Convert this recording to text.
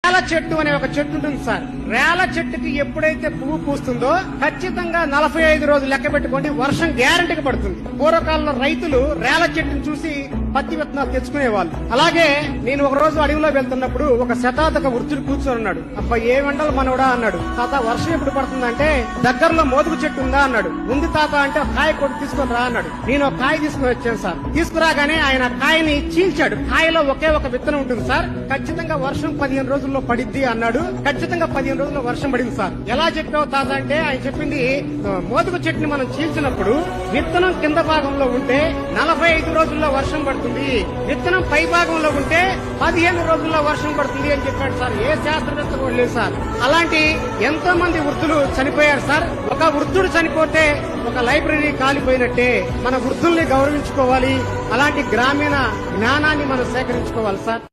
రేల చెట్టు అనే ఒక చెట్టు ఉంటుంది సార్. రేల చెట్టుకి ఎప్పుడైతే పువ్వు పూస్తుందో ఖచ్చితంగా 45 రోజులు లెక్క పెట్టుకోండి, వర్షం గ్యారంటీగా పడుతుంది. పూర్వకాలంలో రైతులు రేల చెట్టును చూసి పత్తి విత్తనాలు తెచ్చుకునేవాళ్ళు. అలాగే నేను ఒక రోజు అడవిలో వెళ్తున్నప్పుడు ఒక శతాధిక వృద్ధుడు కూర్చొని ఉన్నాడు. అబ్బా ఏ వంటలు మనవడా అన్నాడు. తాత వర్షం ఎప్పుడు పడుతుందంటే దగ్గరలో మోదుగు చెట్టు ఉందా అన్నాడు. ఉంది తాత అంటే కాయ కొట్టి తీసుకొని రా అన్నాడు. నేను ఒక కాయ తీసుకుని వచ్చాను సార్. తీసుకురాగానే ఆయన కాయని చీల్చాడు. కాయలో ఒకే ఒక విత్తనం ఉంటుంది సార్. ఖచ్చితంగా వర్షం 15 రోజుల్లో పడిద్ది అన్నాడు. ఖచ్చితంగా 15 రోజుల్లో వర్షం పడింది సార్. ఎలా చెప్పావు తాత అంటే ఆయన చెప్పింది, మోదుగు చెట్టుని మనం చీల్చినప్పుడు విత్తనం కింద భాగంలో ఉంటే 45 రోజుల్లో వర్షం పడుతుంది, విత్తనం పై భాగంలో ఉంటే 15 రోజుల్లో వర్షం పడుతుంది అని చెప్పాడు సార్. ఏ శాస్త్రవేత్త కూడా లేదు సార్. అలాంటి ఎంతో మంది వృద్ధులు చనిపోయారు సార్. ఒక వృద్ధుడు చనిపోతే ఒక లైబ్రరీ కాలిపోయినట్టే మన వృద్ధుల్ని గౌరవించుకోవాలి. అలాంటి గ్రామీణ జ్ఞానాన్ని మనం సేకరించుకోవాలి సార్.